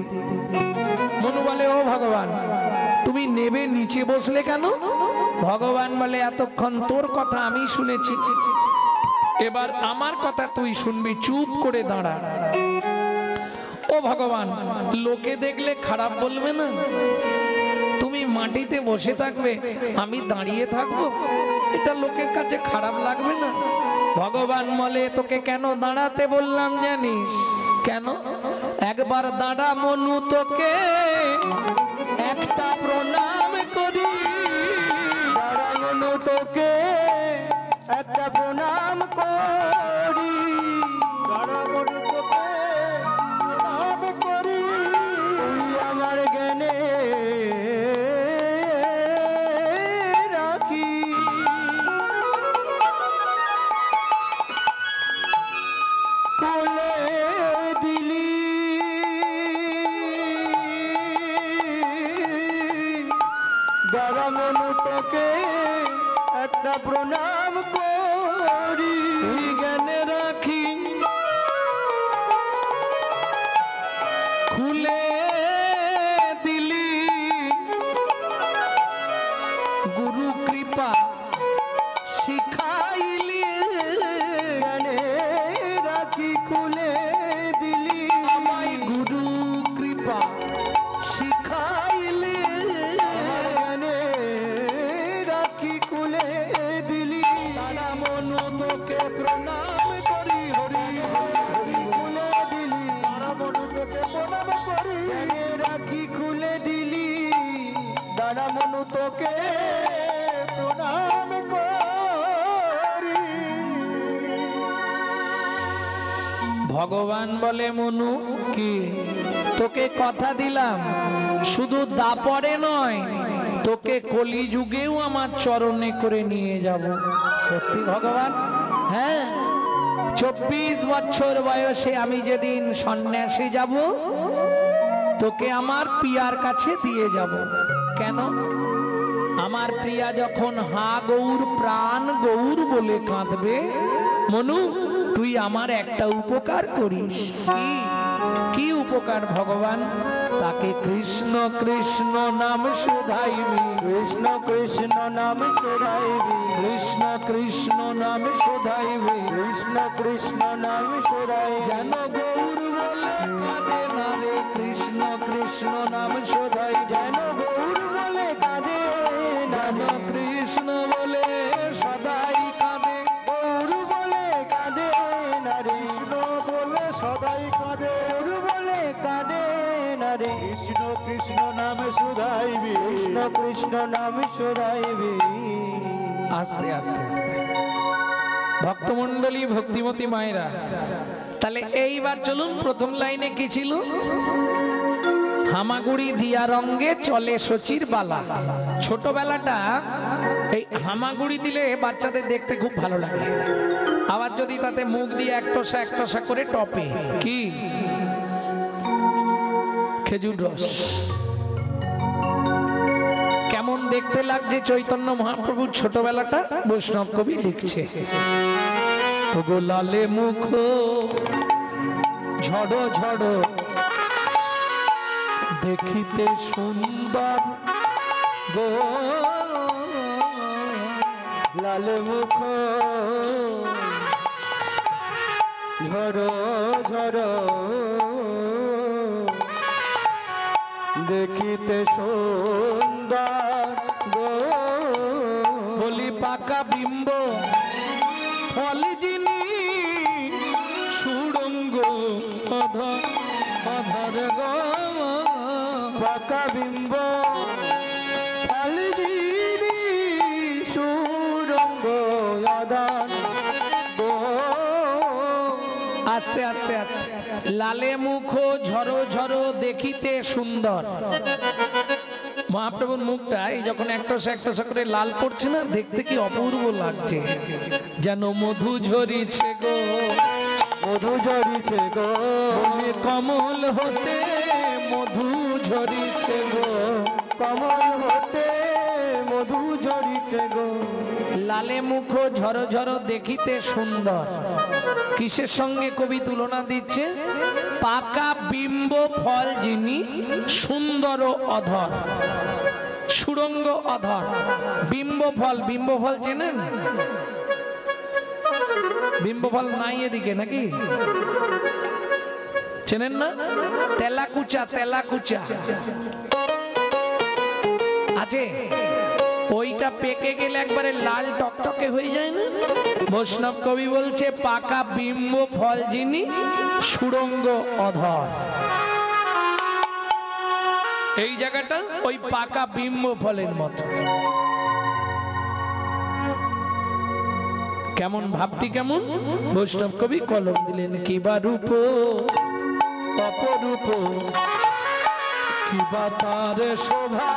মনু বলে ও ভগবান তুমি নেবে নিচে বসলে কেন? ভগবান বলে এতক্ষণ তোর কথা আমি শুনেছি, এবার আমার কথা তুই শুনবি, চুপ করে দাঁড়া। ও ভগবান লোকে দেখলে খারাপ বলবে না? তুমি মাটিতে বসে থাকবে আমি দাঁড়িয়ে থাকবো, এটা লোকের কাছে খারাপ লাগবে না? ভগবান বলে তোকে কেন দাঁড়াতে বললাম জানিস? কেন? একবার দাঁড়া মনু, তোকে একটা প্রণাম করি। দাঁড়া মনু, তোকে একটা প্রণাম করি। দাঁড়া মনু, তোকে প্রণাম করি। তুই খুলে দিলি দাঁড়া মনু তোকে একটা প্রণাম করি জ্ঞানে রাখি খুলে দিলি গুরু কৃপা শিখাইলি জ্ঞানে রাখি খুলে দিলি আমায় গুরু কৃপা শিখাইলি জ্ঞানে রাখি খুলে দিলি তারা মনু তোকে প্রণাম করি হরি হরি খুলে দিলি দাঁড়া মনু তোকে প্রণাম করি জ্ঞানে রাখি খুলে দিলি দাঁড়া মনু তোকে প্রণাম করি ভগবান বলে মনু কি তোকে কথা দিলাম শুধু দাপরে নয় তোকে কলিযুগেও আমার চরণে করে নিয়ে যাব সত্যি ভগবান হ্যাঁ 24 বছর বয়সে আমি যেদিন সন্ন্যাসী যাব তোকে আমার প্রিয়ার কাছে দিয়ে যাব কেন আমার প্রিয়া যখন হা গৌর প্রাণ গৌর বলে কাঁদবে মনু তুই আমার একটা উপকার করিস কি উপকার ভগবান তাকে কৃষ্ণ কৃষ্ণ নাম শোধাইবি কৃষ্ণ কৃষ্ণ নাম শোধাইবি কৃষ্ণ কৃষ্ণ নাম শোধাইবি কৃষ্ণ কৃষ্ণ নাম শোধাই যেন গৌর বলে কাঁদে না রে কৃষ্ণ কৃষ্ণ নাম শোধাই যেন গৌর বলে কাঁদে যেন কৃষ্ণ বলে সদাই কাঁদে গৌর বলে কাঁদে না রে কৃষ্ণ বলে সদাই কাঁদে গৌর বলে কাঁদে না রে কৃষ্ণ কৃষ্ণ নাম শোধাইবি কৃষ্ণ কৃষ্ণ নাম শোধাইবি আস্তে আস্তে আস্তে ভক্তমণ্ডলী ভক্তিমতী মায়েরা তাহলে এইবার চলুন প্রথম লাইনে কি ছিল হামাগুড়ি দিয়া রঙ্গে চলে সচির বালা ছোটবেলাটা এই হামাগুড়ি দিলে বাচ্চাদের দেখতে খুব ভালো লাগে আবার যদি তাতে মুখ দিয়ে একটসা করে টপে কি খেজুর রস কেমন দেখতে লাগছে চৈতন্য মহাপ্রভুর ছোটবেলাটা বৈষ্ণব কবি লিখছে ওগো লালে মুখ ঝড়ো ঝড়ো দেখিতে সুন্দর গো লাল মুখ ঝড়ো ঝড়ো দেখিতে সুন্দর গো বলি পাকা বিম্ব ফল যিনি সুড়ঙ্গ অধর অধর গো পাকা বিম্ব ফালদিনী সুরঙ্গ আদান গো আস্তে আস্তে আস্তে লালে মুখ ঝরো ঝরো দেখিতে সুন্দর মহাপ্রভুর মুখটা এই যখন একটসা করে লাল পড়ছে না দেখতে কি অপূর্ব লাগছে যেন মধু ঝরিছে গো মধু ঝরিছে গো বলি কমল হতে মধু ঝরিছে গো কমল হতে মধু ঝরিছে গো লালে মুখ ঝরো ঝরো দেখিতে সুন্দর কিসের সঙ্গে কবি তুলনা দিচ্ছে পাকা বিম্ব ফল যিনি সুন্দর অধর সুরঙ্গ অধর বিম্ব ফল চেনেন বিম্ব ফল নাই এদিকে নাকি চেনেন না তেলাকুচা আছে ওইটা পেকে গেলে একবারে লাল টকটকে হয়ে যায় না বৈষ্ণব কবি বলছে পাকা বিম্ব ফল যিনি সুরঙ্গ অধর এই জায়গাটা ওই পাকা বিম্ব ফলের মতো কেমন ভাবটি কেমন বৈষ্ণব কবি কলম দিলেন কিবা রূপ অপরূপ কিবা তার শোভা